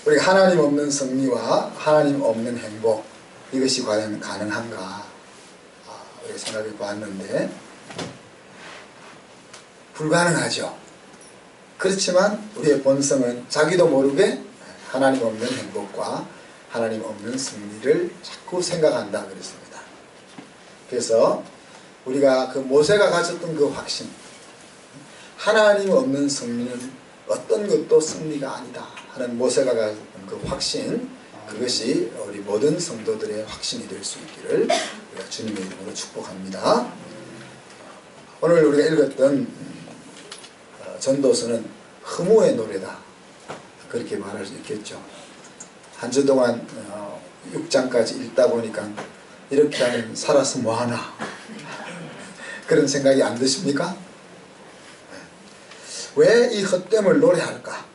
우리가 하나님 없는 승리와 하나님 없는 행복, 이것이 과연 가능한가 우리가 생각해 보았는데 불가능하죠. 그렇지만 우리의 본성은 자기도 모르게 하나님 없는 행복과 하나님 없는 승리를 자꾸 생각한다 그랬습니다. 그래서 우리가 그 모세가 가졌던 그 확신, 하나님 없는 승리는 어떤 것도 승리가 아니다 하는 모세가 가졌던 그 확신, 그것이 우리 모든 성도들의 확신이 될 수 있기를 우리가 주님의 이름으로 축복합니다. 오늘 우리가 읽었던 전도서는 흐무의 노래다 그렇게 말할 수 있겠죠. 한 주 동안 6장까지 읽다 보니까 이렇게 하면 살아서 뭐하나 그런 생각이 안 드십니까? 왜 이 헛됨을 노래할까?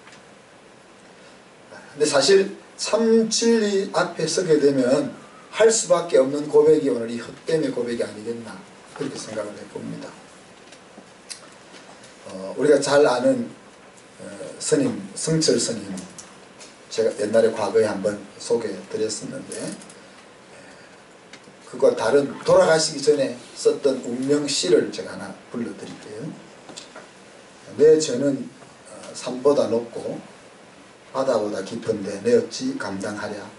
근데 사실 참 진리 앞에 서게 되면 할 수밖에 없는 고백이 오늘 이 헛됨의 고백이 아니겠나 그렇게 생각을 해봅니다. 우리가 잘 아는 스님, 성철 스님, 제가 옛날에 과거에 한번 소개해 드렸었는데 그거 다른 돌아가시기 전에 썼던 운명시를 제가 하나 불러드릴게요. 내 죄는 산보다 높고 바다보다 깊은데 내 어찌 감당하랴.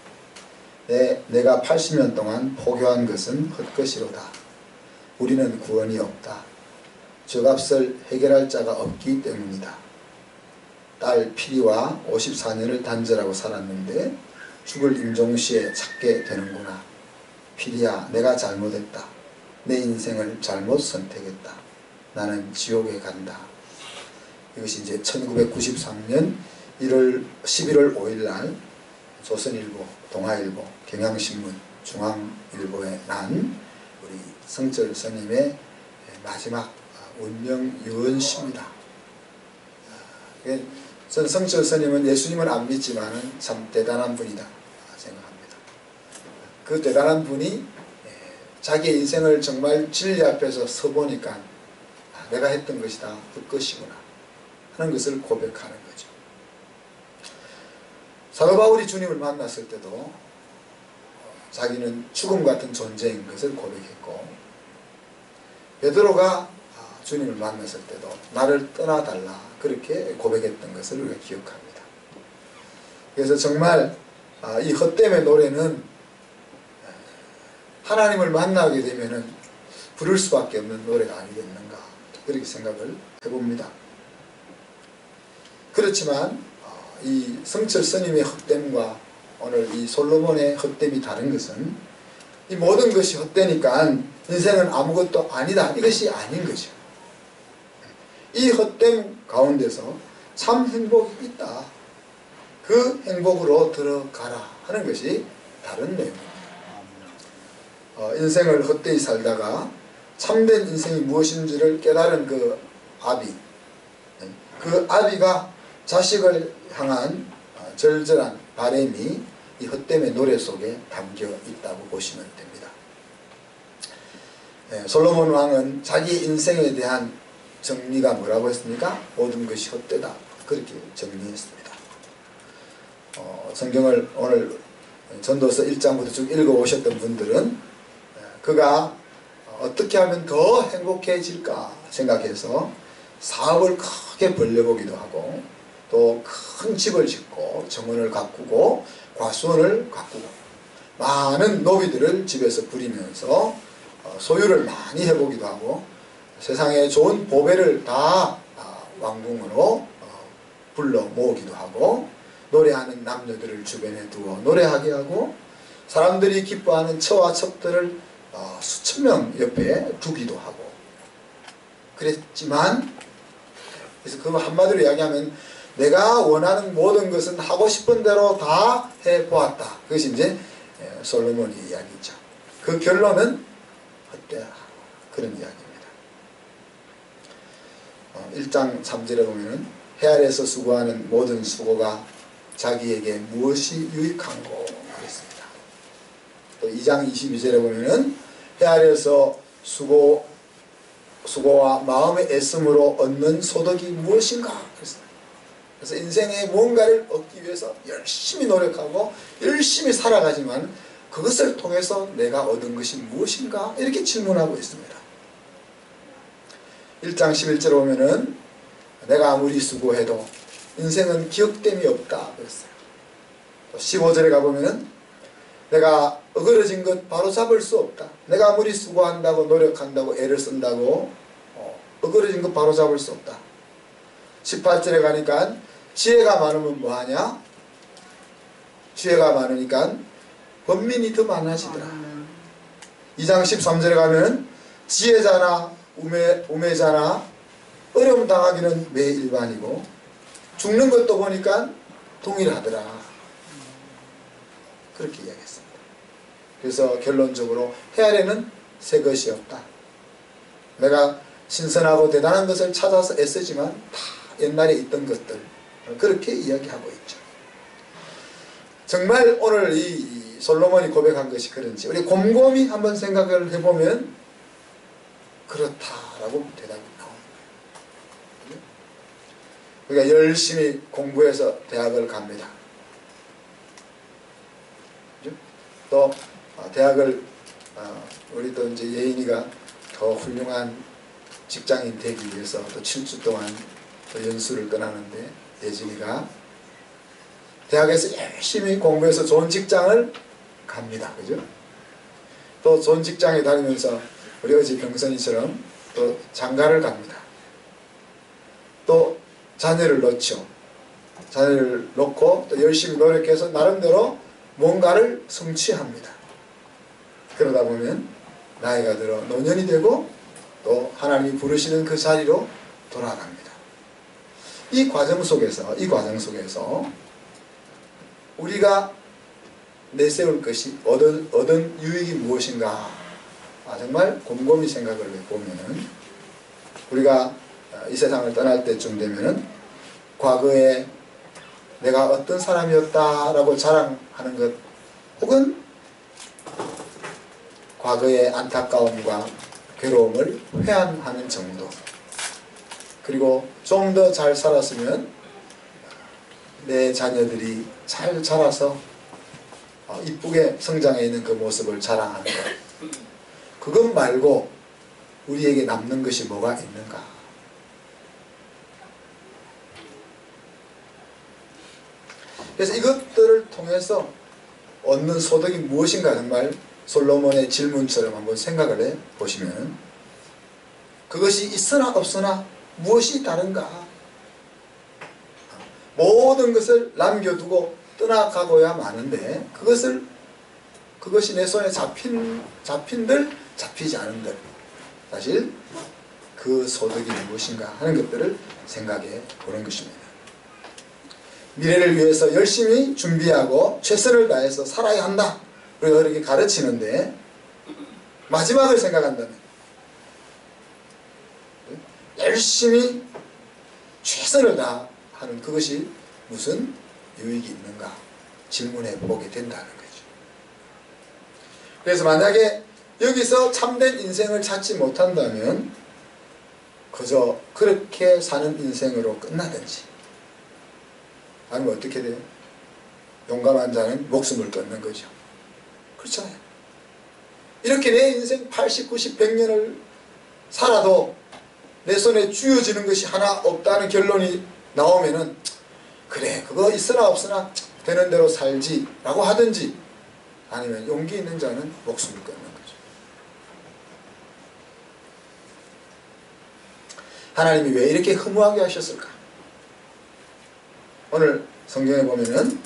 내가 80년 동안 포교한 것은 헛것이로다. 우리는 구원이 없다. 죄값을 해결할 자가 없기 때문이다. 딸 피리와 54년을 단절하고 살았는데 죽을 임종시에 찾게 되는구나. 피리야, 내가 잘못했다. 내 인생을 잘못 선택했다. 나는 지옥에 간다. 이것이 이제 1993년 11월 5일 날 조선일보, 동아일보, 경향신문, 중앙일보에 난 우리 성철 스님의 마지막 운명 유언시입니다. 전 성철 스님은 예수님은 안 믿지만 참 대단한 분이다 생각합니다. 그 대단한 분이 자기의 인생을 정말 진리 앞에서 서보니까 내가 했던 것이다, 헛것이구나 하는 것을 고백하는 거죠. 사도 바울이 주님을 만났을 때도 자기는 죽음 같은 존재인 것을 고백했고, 베드로가 주님을 만났을 때도 나를 떠나달라 그렇게 고백했던 것을 우리가 기억합니다. 그래서 정말 이 헛됨의 노래는 하나님을 만나게 되면은 부를 수밖에 없는 노래가 아니겠는가 그렇게 생각을 해봅니다. 그렇지만 이 성철 스님의 헛됨과 오늘 이 솔로몬의 헛됨이 다른 것은 이 모든 것이 헛되니까 인생은 아무것도 아니다 이것이 아닌 거죠. 이 헛됨 가운데서 참 행복이 있다. 그 행복으로 들어가라 하는 것이 다른 내용입니다. 인생을 헛되이 살다가 참된 인생이 무엇인지를 깨달은 그 아비, 그 아비가 자식을 향한 절절한 바람이 이 헛됨의 노래 속에 담겨 있다고 보시면 됩니다. 솔로몬 왕은 자기 인생에 대한 정리가 뭐라고 했습니까? 모든 것이 헛되다 그렇게 정리했습니다. 성경을 오늘 전도서 1장부터 쭉 읽어오셨던 분들은 그가 어떻게 하면 더 행복해질까 생각해서 사업을 크게 벌려보기도 하고 또 큰 집을 짓고 정원을 가꾸고 과수원을 가꾸고 많은 노비들을 집에서 부리면서 소유를 많이 해보기도 하고 세상에 좋은 보배를 다 왕궁으로 불러 모으기도 하고 노래하는 남녀들을 주변에 두어 노래하게 하고 사람들이 기뻐하는 처와 첩들을 수천 명 옆에 두기도 하고 그랬지만, 그래서 그 한마디로 이야기하면 내가 원하는 모든 것은 하고 싶은 대로 다 해보았다. 그것이 이제 솔로몬의 이야기죠. 그 결론은 헛되다 그런 이야기입니다. 1장 3절에 보면은 해 아래에서 수고하는 모든 수고가 자기에게 무엇이 유익한고 그랬습니다. 또 2장 22절에 보면은 해 아래에서 수고와 마음의 애씀으로 얻는 소득이 무엇인가 그랬습니다. 그래서 인생에 뭔가를 얻기 위해서 열심히 노력하고 열심히 살아가지만 그것을 통해서 내가 얻은 것이 무엇인가? 이렇게 질문하고 있습니다. 1장 11절에 보면은 내가 아무리 수고해도 인생은 기억됨이 없다 그랬어요. 15절에 가보면은 내가 어그러진 것 바로 잡을 수 없다. 내가 아무리 수고한다고 노력한다고 애를 쓴다고 어그러진 것 바로 잡을 수 없다. 18절에 가니까 지혜가 많으면 뭐하냐? 지혜가 많으니까 번민이 더 많아지더라. 2장 13절에 가면 지혜자나 우매자나 어려움 당하기는 매 일반이고 죽는 것도 보니까 동일하더라. 그렇게 이야기했습니다. 그래서 결론적으로 해아래는 새 것이 없다. 내가 신선하고 대단한 것을 찾아서 애쓰지만 다 옛날에 있던 것들, 그렇게 이야기하고 있죠. 정말 오늘 이 솔로몬이 고백한 것이 그런지 우리 곰곰이 한번 생각을 해보면 그렇다라고 대답이 나옵니다. 그러니까 열심히 공부해서 대학을 갑니다. 또 대학을 우리 또 이제 예인이가 더 훌륭한 직장인 되기 위해서 또 7주 동안 또 연수를 떠나는데 예진이가 대학에서 열심히 공부해서 좋은 직장을 갑니다. 그죠? 또 좋은 직장에 다니면서 우리 어제 병선이처럼 또 장가를 갑니다. 또 자녀를 놓죠. 자녀를 놓고 또 열심히 노력해서 나름대로 뭔가를 성취합니다. 그러다 보면 나이가 들어 노년이 되고 또 하나님이 부르시는 그 자리로 돌아갑니다. 이 과정 속에서 우리가 내세울 것이 얻은 유익이 무엇인가? 정말 곰곰이 생각을 해보면은 우리가 이 세상을 떠날 때쯤 되면은 과거에 내가 어떤 사람이었다라고 자랑하는 것, 혹은 과거의 안타까움과 괴로움을 회한하는 정도, 그리고 좀 더 잘 살았으면 내 자녀들이 잘 자라서 이쁘게 성장해 있는 그 모습을 자랑하는 것, 그것 말고 우리에게 남는 것이 뭐가 있는가? 그래서 이것들을 통해서 얻는 소득이 무엇인가 정말 솔로몬의 질문처럼 한번 생각을 해 보시면 그것이 있으나 없으나 무엇이 다른가? 모든 것을 남겨두고 떠나가고야 마는데 그것이 내 손에 잡힌들 잡히지 않은들 사실 그 소득이 무엇인가 하는 것들을 생각해 보는 것입니다. 미래를 위해서 열심히 준비하고 최선을 다해서 살아야 한다. 우리가 그렇게 가르치는데 마지막을 생각한다면 열심히 최선을 다하는 그것이 무슨 유익이 있는가 질문해 보게 된다는 거죠. 그래서 만약에 여기서 참된 인생을 찾지 못한다면 그저 그렇게 사는 인생으로 끝나든지 아니면 어떻게 돼요? 용감한 자는 목숨을 끊는 거죠. 그렇잖아요. 이렇게 내 인생 80, 90, 100년을 살아도 내 손에 쥐어지는 것이 하나 없다는 결론이 나오면은 그래 그거 있으나 없으나 되는 대로 살지 라고 하든지 아니면 용기 있는 자는 목숨을 끊는 거죠. 하나님이 왜 이렇게 허무하게 하셨을까? 오늘 성경에 보면은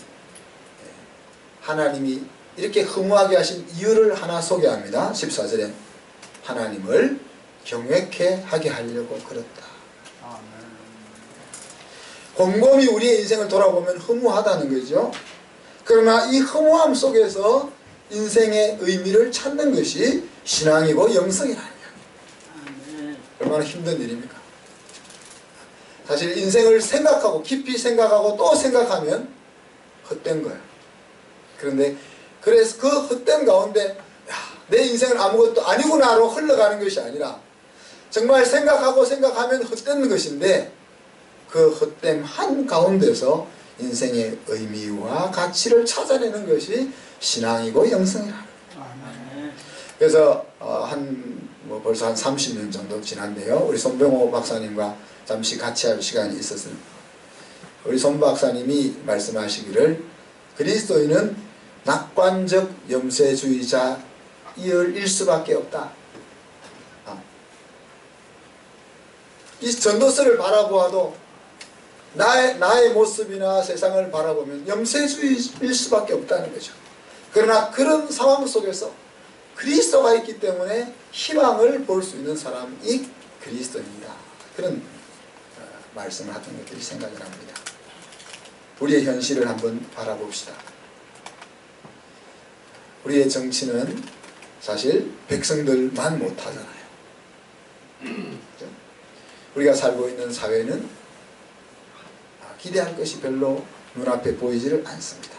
하나님이 이렇게 허무하게 하신 이유를 하나 소개합니다. 14절에 하나님을 경외케 하게 하려고 그렇다. 곰곰이 우리의 인생을 돌아보면 허무하다는 거죠. 그러나 이 허무함 속에서 인생의 의미를 찾는 것이 신앙이고 영성이라는 거예요. 얼마나 힘든 일입니까? 사실 인생을 생각하고 깊이 생각하고 또 생각하면 헛된 거예요. 그런데 그래서 그 헛된 가운데 내 인생은 아무것도 아니구나로 흘러가는 것이 아니라 정말 생각하고 생각하면 헛되는 것인데 그 헛됨 한가운데서 인생의 의미와 가치를 찾아내는 것이 신앙이고 영성이라. 그래서 벌써 한 30년 정도 지났네요. 우리 손병호 박사님과 잠시 같이 할 시간이 있었습니다. 우리 손 박사님이 말씀하시기를 그리스도인은 낙관적 염세주의자일 수밖에 없다. 이 전도서를 바라보아도 나의 모습이나 세상을 바라보면 염세주의일 수밖에 없다는 거죠. 그러나 그런 상황 속에서 그리스도가 있기 때문에 희망을 볼 수 있는 사람이 그리스도입니다. 그런 말씀을 하던 것들이 생각이 납니다. 우리의 현실을 한번 바라봅시다. 우리의 정치는 사실 백성들만 못하잖아요. 우리가 살고 있는 사회는 기대할 것이 별로 눈앞에 보이지를 않습니다.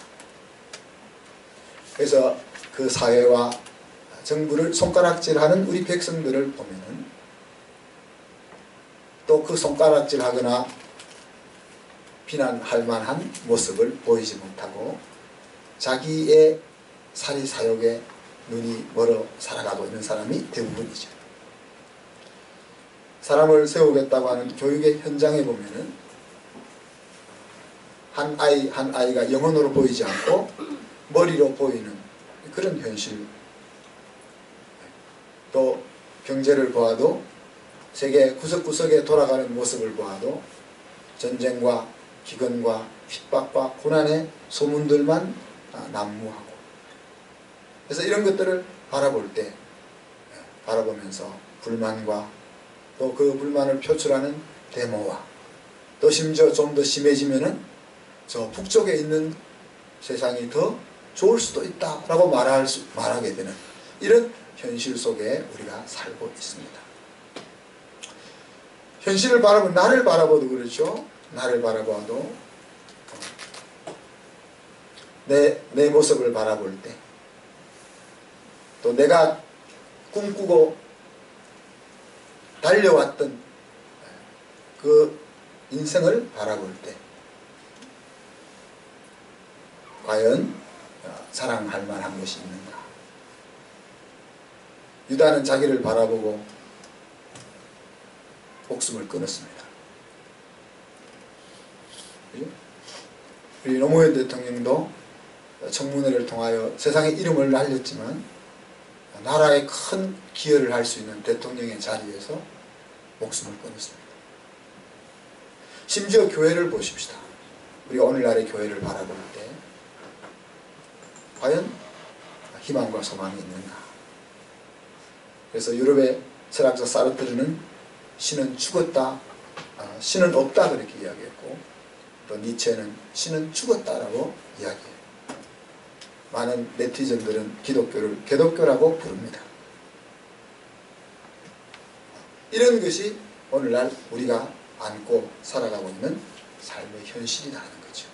그래서 그 사회와 정부를 손가락질하는 우리 백성들을 보면은 또 그 손가락질하거나 비난할 만한 모습을 보이지 못하고 자기의 사리사욕에 눈이 멀어 살아가고 있는 사람이 대부분이죠. 사람을 세우겠다고 하는 교육의 현장에 보면은 한 아이가 영혼으로 보이지 않고 머리로 보이는 그런 현실. 또 경제를 보아도 세계 구석구석에 돌아가는 모습을 보아도 전쟁과 기근과 핍박과 고난의 소문들만 난무하고, 그래서 이런 것들을 바라보면서 불만과 또 그 불만을 표출하는 데모와 또 심지어 좀 더 심해지면은 저 북쪽에 있는 세상이 더 좋을 수도 있다라고 말하게 되는 이런 현실 속에 우리가 살고 있습니다. 현실을 바라보면 나를 바라봐도 그렇죠. 나를 바라봐도 내 모습을 바라볼 때, 또 내가 꿈꾸고 달려왔던 그 인생을 바라볼 때 과연 사랑할 만한 것이 있는가. 유다는 자기를 바라보고 목숨을 끊었습니다. 우리 노무현 대통령도 청문회를 통하여 세상의 이름을 날렸지만 나라에 큰 기여를 할 수 있는 대통령의 자리에서 목숨을 끊었습니다. 심지어 교회를 보십시다. 우리가 오늘날의 교회를 바라볼 때 과연 희망과 소망이 있는가. 그래서 유럽의 철학자 사르트르는 신은 죽었다, 신은 없다 그렇게 이야기했고, 또 니체는 신은 죽었다라고 이야기해요. 많은 네티즌들은 기독교를 개독교라고 부릅니다. 이런 것이 오늘날 우리가 안고 살아가고 있는 삶의 현실이라는 거죠.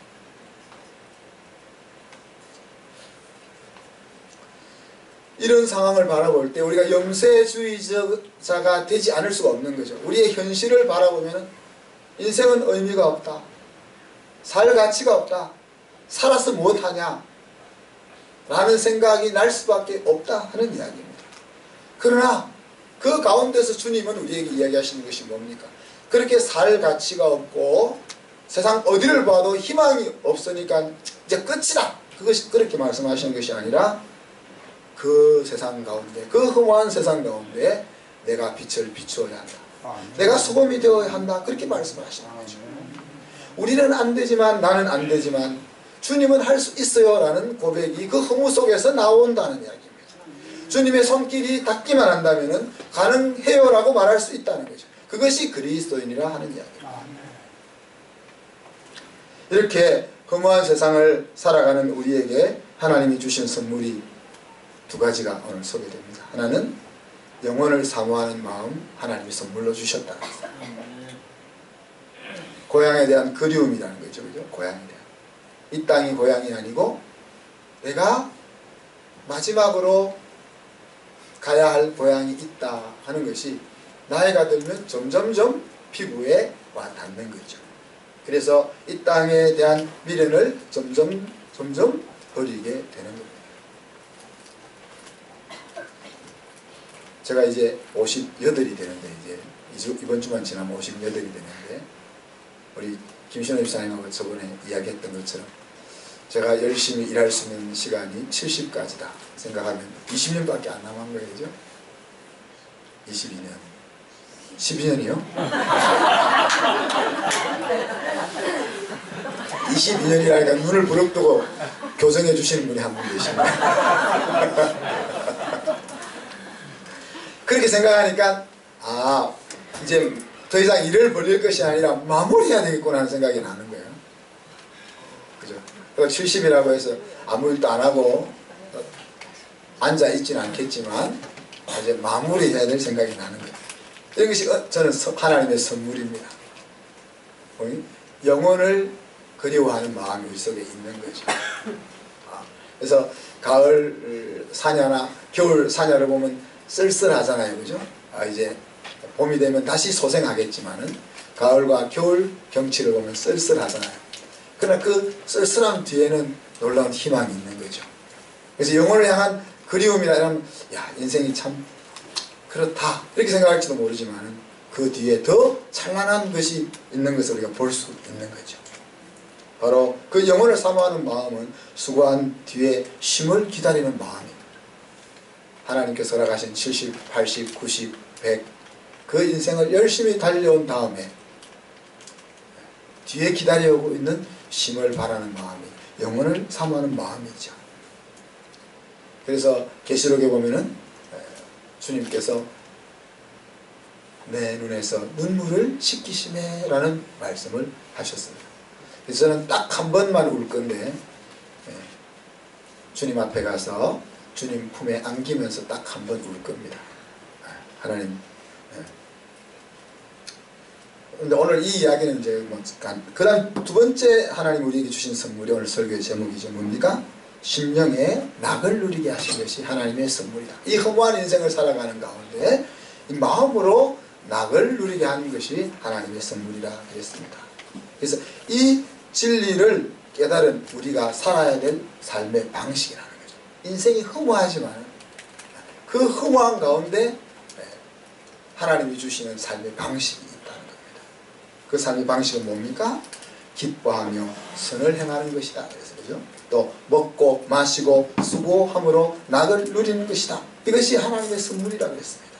이런 상황을 바라볼 때 우리가 염세주의자가 되지 않을 수가 없는 거죠. 우리의 현실을 바라보면 인생은 의미가 없다, 살 가치가 없다, 살아서 무엇하냐 라는 생각이 날 수밖에 없다 하는 이야기입니다. 그러나 그 가운데서 주님은 우리에게 이야기하시는 것이 뭡니까? 그렇게 살 가치가 없고 세상 어디를 봐도 희망이 없으니까 이제 끝이다, 그것이 그렇게 말씀하시는 것이 아니라 그 세상 가운데, 그 험한 세상 가운데 내가 빛을 비추어야 한다, 내가 소금이 되어야 한다, 그렇게 말씀을 하시는 거죠. 우리는 안 되지만, 나는 안 되지만 주님은 할 수 있어요 라는 고백이 그 허무 속에서 나온다는 이야기입니다. 주님의 손길이 닿기만 한다면 가능해요 라고 말할 수 있다는 거죠. 그것이 그리스도인이라 하는 이야기입니다. 이렇게 허무한 세상을 살아가는 우리에게 하나님이 주신 선물이 두 가지가 오늘 소개됩니다. 하나는 영혼을 사모하는 마음, 하나님이 선물로 주셨다. 고향에 대한 그리움이라는 거죠. 그죠? 고향에 대한. 이 땅이 고향이 아니고 내가 마지막으로 가야 할 고향이 있다 하는 것이 나이가 들면 점점점 피부에 와 닿는 거죠. 그래서 이 땅에 대한 미련을 점점 버리게 되는 겁니다. 제가 이제 58이 되는데, 이번 주만 지나면 58이 되는데, 우리 김신호 집사님하고 저번에 이야기했던 것처럼 제가 열심히 일할 수 있는 시간이 70까지다 생각하면 20년밖에 안 남은 거예요. 그죠? 22년. 12년이요? 22년이라니까 눈을 부릅뜨고 교정해 주시는 분이 한 분 계십니다. 그렇게 생각하니까 이제 더 이상 일을 벌릴 것이 아니라 마무리해야 되겠구나 하는 생각이 나는 거예요. 그죠? 70이라고 해서 아무 일도 안 하고 앉아있지는 않겠지만 이제 마무리해야 될 생각이 나는 거예요. 이런 것이 저는 하나님의 선물입니다. 영혼을 그리워하는 마음이 우리 속에 있는 거죠. 그래서 가을 사냐나 겨울 사냐를 보면 쓸쓸하잖아요. 그죠? 이제 봄이 되면 다시 소생하겠지만은 가을과 겨울 경치를 보면 쓸쓸하잖아요. 그러나 그 쓸쓸함 뒤에는 놀라운 희망이 있는 거죠. 그래서 영혼을 향한 그리움이라 하면 인생이 참 그렇다 이렇게 생각할지도 모르지만은 그 뒤에 더 찬란한 것이 있는 것을 우리가 볼 수 있는 거죠. 바로 그 영혼을 사모하는 마음은 수고한 뒤에 쉼을 기다리는 마음입니다. 하나님께서 허락하신 70, 80, 90, 100 그 인생을 열심히 달려온 다음에 뒤에 기다려오고 있는 쉼을 바라는 마음이 영혼을 사모하는 마음이죠. 그래서 계시록에 보면은 주님께서 내 눈에서 눈물을 씻기시네 라는 말씀을 하셨습니다. 그래서 저는 딱 한 번만 울 건데 주님 앞에 가서 주님 품에 안기면서 딱 한 번 울 겁니다. 하나님. 근데 오늘 이 이야기는 이제 그 다음 두 번째 하나님 우리에게 주신 선물이 오늘 설교의 제목이죠. 뭡니까? 심령에 낙을 누리게 하신 것이 하나님의 선물이다. 이 허무한 인생을 살아가는 가운데 이 마음으로 낙을 누리게 하는 것이 하나님의 선물이라 그랬습니다. 그래서 이 진리를 깨달은 우리가 살아야 될 삶의 방식이라는 거죠. 인생이 허무하지만 그 허무한 가운데 하나님이 주시는 삶의 방식이 있다는 겁니다. 그 삶의 방식은 뭡니까? 기뻐하며 선을 행하는 것이다. 그래서 그죠? 또 먹고 마시고 수고함으로 낙을 누리는 것이다. 이것이 하나님의 선물이라고 했습니다.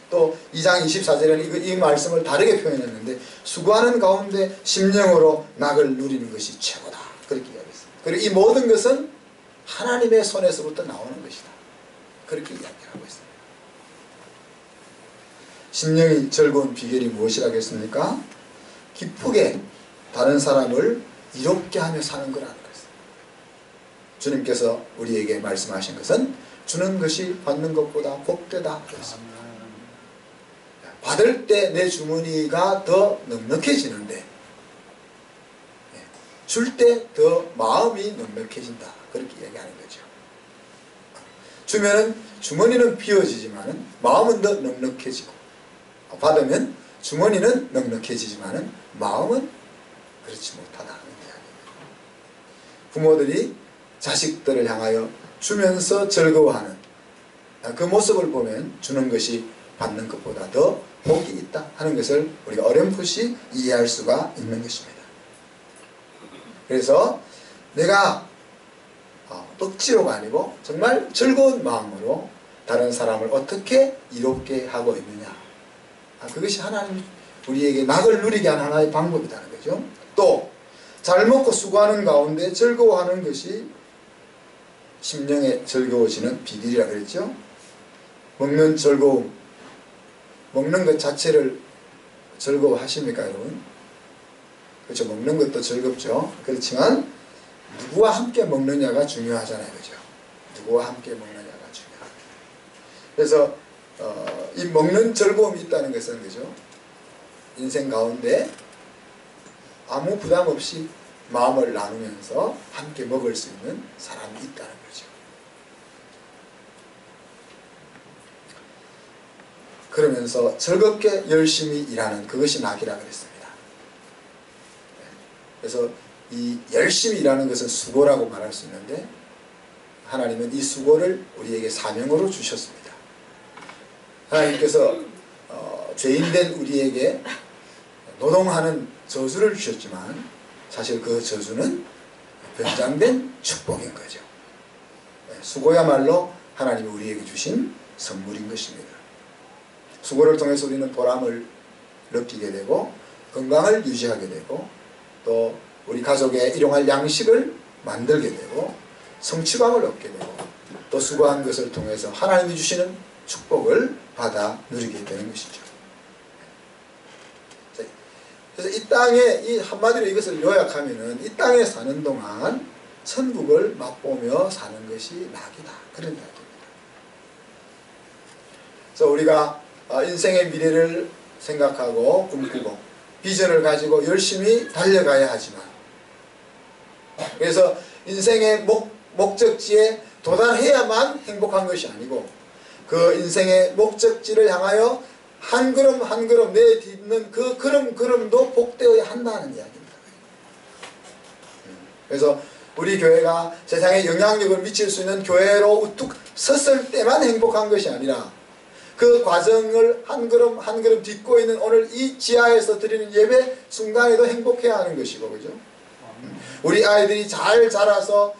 또 2장 24절에는 이 말씀을 다르게 표현했는데 수고하는 가운데 심령으로 낙을 누리는 것이 최고다. 그렇게 이야기했습니다. 그리고 이 모든 것은 하나님의 손에서부터 나오는 것이다. 그렇게 이야기하고 있습니다. 심령이 즐거운 비결이 무엇이라고 했습니까? 기쁘게 다른 사람을 이롭게 하며 사는 거라는 것입니다. 주님께서 우리에게 말씀하신 것은 주는 것이 받는 것보다 복되다 그랬습니다. 받을 때 내 주머니가 더 넉넉해지는데 줄 때 더 마음이 넉넉해진다. 그렇게 얘기하는 거죠. 주면은 주머니는 비워지지만은 마음은 더 넉넉해지고 받으면 주머니는 넉넉해지지만은 마음은 그렇지 못하다는 이야기입니다. 부모들이 자식들을 향하여 주면서 즐거워하는 그 모습을 보면 주는 것이 받는 것보다 더 복이 있다 하는 것을 우리가 어렴풋이 이해할 수가 있는 것입니다. 그래서 내가 억지로가 아니고 정말 즐거운 마음으로 다른 사람을 어떻게 이롭게 하고 있느냐, 그것이 하나님 우리에게 낙을 누리게 하는 하나의 방법이라는 거죠. 또 잘 먹고 수고하는 가운데 즐거워하는 것이 심령에 즐거워지는 비밀이라 그랬죠. 먹는 즐거움, 먹는 것 자체를 즐거워하십니까 여러분? 그렇죠. 먹는 것도 즐겁죠. 그렇지만 누구와 함께 먹느냐가 중요하잖아요. 그죠? 누구와 함께 먹느냐가 중요합니다. 그래서 이 먹는 즐거움이 있다는 것은 그죠? 인생 가운데 아무 부담 없이 마음을 나누면서 함께 먹을 수 있는 사람이 있다는 거죠. 그러면서 즐겁게 열심히 일하는 그것이 낙이라 그랬습니다. 그래서 이 열심히 일하는 것은 수고라고 말할 수 있는데 하나님은 이 수고를 우리에게 사명으로 주셨습니다. 하나님께서 죄인된 우리에게 노동하는 저주를 주셨지만 사실 그 저주는 변장된 축복인 거죠. 수고야말로 하나님이 우리에게 주신 선물인 것입니다. 수고를 통해서 우리는 보람을 느끼게 되고 건강을 유지하게 되고 또 우리 가족의 일용할 양식을 만들게 되고 성취감을 얻게 되고 또 수고한 것을 통해서 하나님이 주시는 축복을 받아 누리게 되는 것이죠. 그래서 이 땅에 이 한마디로 이것을 요약하면은 이 땅에 사는 동안 천국을 맛보며 사는 것이 낙이다. 그런 이야기입니다. 그래서 우리가 인생의 미래를 생각하고 꿈꾸고 비전을 가지고 열심히 달려가야 하지만 그래서 인생의 목적지에 도달해야만 행복한 것이 아니고 그 인생의 목적지를 향하여 한 걸음 한 걸음 내딛는 그 걸음도 복되어야 한다는 이야기입니다. 그래서 우리 교회가 세상에 영향력을 미칠 수 있는 교회로 우뚝 섰을 때만 행복한 것이 아니라 그 과정을 한 걸음 한 걸음 딛고 있는 오늘 이 지하에서 드리는 예배 순간에도 행복해야 하는 것이고, 그죠? 우리 아이들이 잘 자라서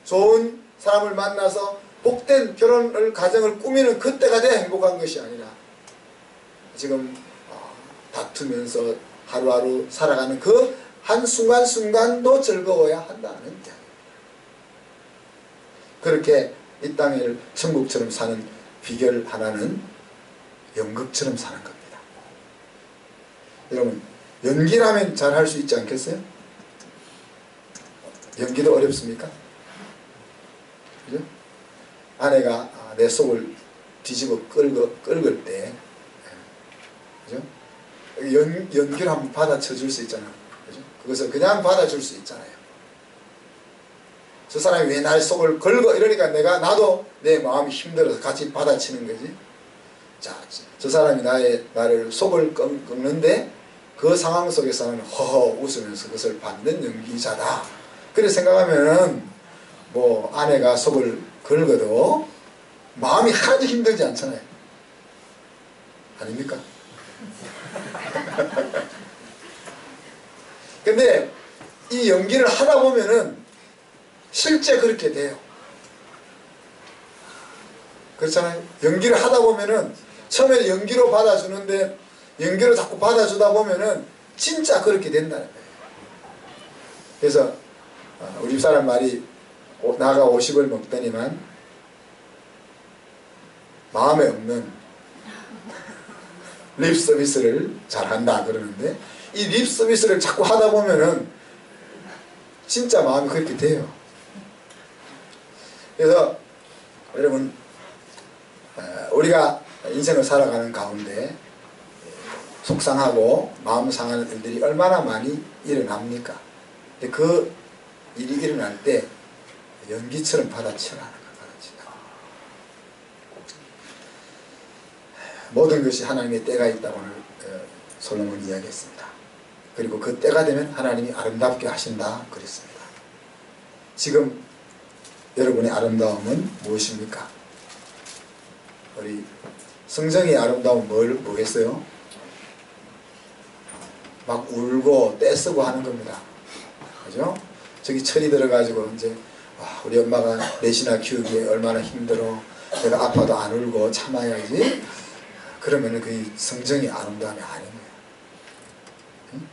좋은 사람을 만나서 복된 결혼을 가정을 꾸미는 그때가 돼야 행복한 것이 아니라 지금 다투면서 하루하루 살아가는 그 한순간순간도 즐거워야 한다는 이야기. 그렇게 이 땅을 천국처럼 사는 비결 하나는 연극처럼 사는 겁니다. 여러분, 연기라면 잘 할 수 있지 않겠어요? 연기도 어렵습니까? 그죠? 아내가 내 속을 뒤집어 긁을 때, 그죠? 연기를 한번 받아쳐 줄 수 있잖아요. 그죠? 그것을 그냥 받아줄 수 있잖아요. 저 사람이 왜 날 속을 긁어? 이러니까 나도 내 마음이 힘들어서 같이 받아치는 거지. 자, 저 사람이 나를 속을 긁는데 그 상황 속에서는 허허 웃으면서 그것을 받는 연기자다. 그래 생각하면 뭐 아내가 속을 긁어도 마음이 하나도 힘들지 않잖아요. 아닙니까? 근데 이 연기를 하다 보면은 실제 그렇게 돼요. 그렇잖아요. 연기를 하다 보면은 처음에 연기로 받아주는데 연기로 자꾸 받아주다 보면은 진짜 그렇게 된다는 거예요. 그래서 우리 집사람 말이 나가 50을 먹더니만 마음에 없는 립 서비스를 잘한다 그러는데 이 립 서비스를 자꾸 하다 보면은 진짜 마음이 그렇게 돼요. 그래서 여러분 우리가 인생을 살아가는 가운데 속상하고 마음 상하는 일들이 얼마나 많이 일어납니까? 근데 그 일이 일어날 때 연기처럼 받아치라는 거예요. 모든 것이 하나님의 때가 있다고 오늘 솔로몬이 이야기했습니다. 그리고 그 때가 되면 하나님이 아름답게 하신다 그랬습니다. 지금 여러분의 아름다움은 무엇입니까? 우리 성정의 아름다움은 뭐겠어요? 막 울고 떼쓰고 하는 겁니다. 그죠? 저기 철이 들어가지고 이제 와, 우리 엄마가 넷이나 키우기에 얼마나 힘들어. 내가 아파도 안 울고 참아야지. 그러면은 그 성정의 아름다움이 아닌 거예요. 응?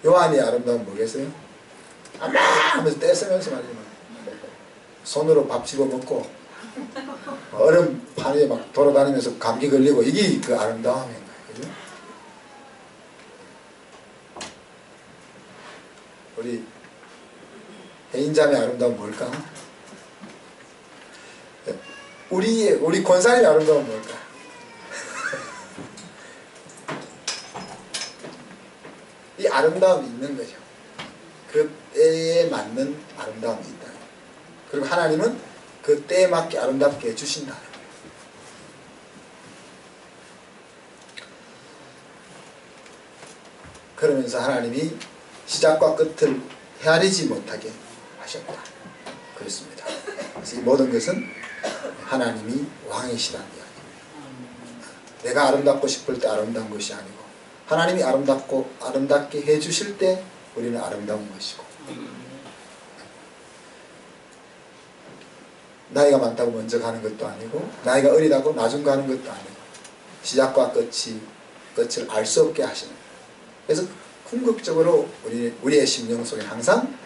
요한의 아름다움은 뭐겠어요? 아마 하면서 떼쓰면서 말이죠. 손으로 밥 집어먹고 얼음 판에 막 돌아다니면서 감기 걸리고 이게 그 아름다움인 거예요. 그죠? 우리 혜인자매의 아름다움은 뭘까? 우리 권사님의 아름다움은 뭘까? 이 아름다움이 있는 거죠. 그 때에 맞는 아름다움이 있다. 그리고 하나님은 그 때에 맞게 아름답게 해주신다는 거예요. 그러면서 하나님이 시작과 끝을 헤아리지 못하게 하셨다. 그렇습니다. 그래서 이 모든 것은 하나님이 왕이시다는 이야기입니다. 내가 아름답고 싶을 때 아름다운 것이 아니고 하나님이 아름답게 해주실 때 우리는 아름다운 것이고, 나이가 많다고 먼저 가는 것도 아니고 나이가 어리다고 나중 가는 것도 아니고 시작과 끝을 알 수 없게 하시는. 그래서 궁극적으로 우리의 심령 속에 항상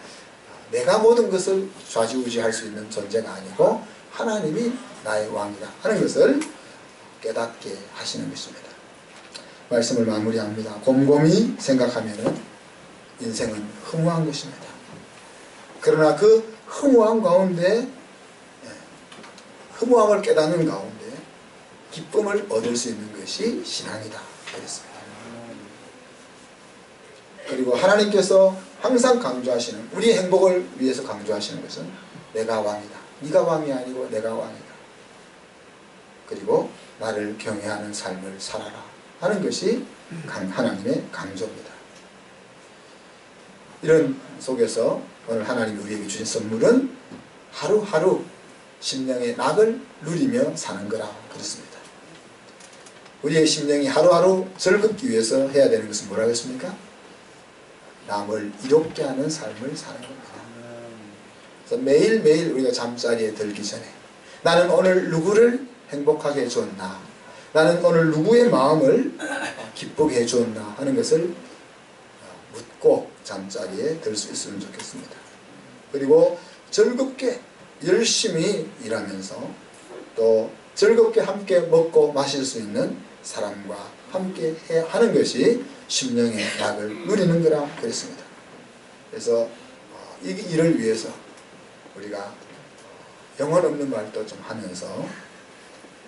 내가 모든 것을 좌지우지할 수 있는 존재가 아니고 하나님이 나의 왕이다 하는 것을 깨닫게 하시는 것입니다. 말씀을 마무리합니다. 곰곰이 생각하면 인생은 허무한 것입니다. 그러나 그 허무한 가운데, 허무함을 깨닫는 가운데 기쁨을 얻을 수 있는 것이 신앙이다. 그랬습니다. 그리고 하나님께서 항상 강조하시는, 우리의 행복을 위해서 강조하시는 것은 내가 왕이다. 네가 왕이 아니고 내가 왕이다. 그리고 나를 경외하는 삶을 살아라 하는 것이 하나님의 강조입니다. 이런 속에서 오늘 하나님이 우리에게 주신 선물은 하루하루 심령의 낙을 누리며 사는 거라 그렇습니다. 우리의 심령이 하루하루 즐겁기 위해서 해야 되는 것은 뭐라고 했습니까? 남을 이롭게 하는 삶을 사는 겁니다. 그래서 매일매일 우리가 잠자리에 들기 전에 나는 오늘 누구를 행복하게 해주었나, 나는 오늘 누구의 마음을 기쁘게 해주었나 하는 것을 묻고 잠자리에 들 수 있으면 좋겠습니다. 그리고 즐겁게 열심히 일하면서 또 즐겁게 함께 먹고 마실 수 있는 사람과 함께 하는 것이 심령의 낙을 누리는 거라 그랬습니다. 그래서 이 일을 위해서 우리가 영혼 없는 말도 좀 하면서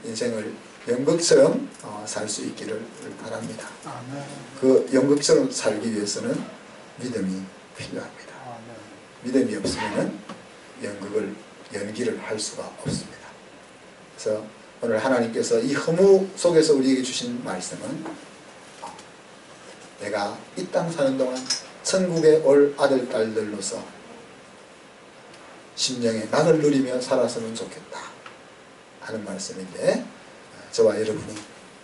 인생을 연극처럼 살 수 있기를 바랍니다. 그 연극처럼 살기 위해서는 믿음이 필요합니다. 믿음이 없으면 연기를 할 수가 없습니다. 그래서 오늘 하나님께서 이 허무 속에서 우리에게 주신 말씀은 내가 이 땅 사는 동안 천국에 올 아들 딸들로서 심령의 낙을 누리며 살았으면 좋겠다 하는 말씀인데, 저와 여러분이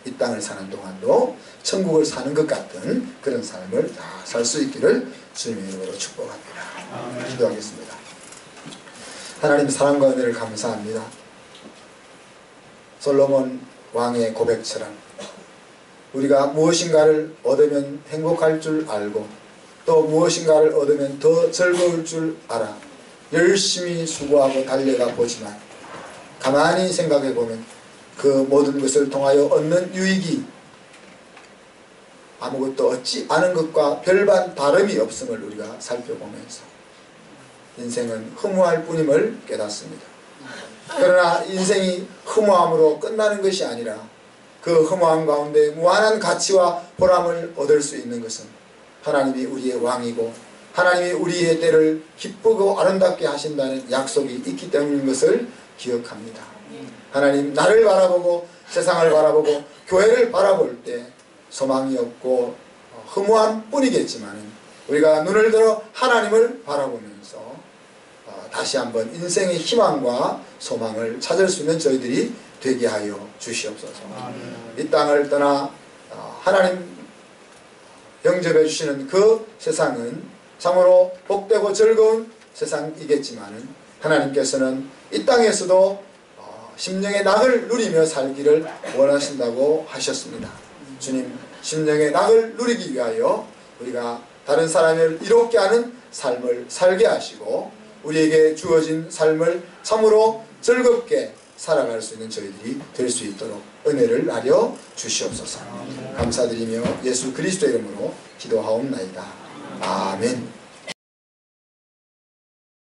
이 땅을 사는 동안도 천국을 사는 것 같은 그런 삶을 다 살 수 있기를 주님의 이름으로 축복합니다. 기도하겠습니다. 하나님 사랑과 은혜를 감사합니다. 솔로몬 왕의 고백처럼 우리가 무엇인가를 얻으면 행복할 줄 알고 또 무엇인가를 얻으면 더 즐거울 줄 알아 열심히 수고하고 달려가 보지만 가만히 생각해 보면 그 모든 것을 통하여 얻는 유익이 아무것도 얻지 않은 것과 별반 다름이 없음을 우리가 살펴보면서 인생은 허무할 뿐임을 깨닫습니다. 그러나 인생이 허무함으로 끝나는 것이 아니라 그 허무함 가운데 무한한 가치와 보람을 얻을 수 있는 것은 하나님이 우리의 왕이고 하나님이 우리의 때를 기쁘고 아름답게 하신다는 약속이 있기 때문인 것을 기억합니다. 하나님, 나를 바라보고 세상을 바라보고 교회를 바라볼 때 소망이 없고 허무한 뿐이겠지만 우리가 눈을 들어 하나님을 바라보면서 다시 한번 인생의 희망과 소망을 찾을 수 있는 저희들이 되게 하여 주시옵소서. 이 땅을 떠나 하나님 영접해 주시는 그 세상은 참으로 복되고 즐거운 세상이겠지만 하나님께서는 이 땅에서도 심령의 낙을 누리며 살기를 원하신다고 하셨습니다. 주님, 심령의 낙을 누리기 위하여 우리가 다른 사람을 이롭게 하는 삶을 살게 하시고 우리에게 주어진 삶을 참으로 즐겁게 살아갈 수 있는 저희들이 될 수 있도록 은혜를 하려 주시옵소서. 감사드리며 예수 그리스도의 이름으로 기도하옵나이다. 아멘.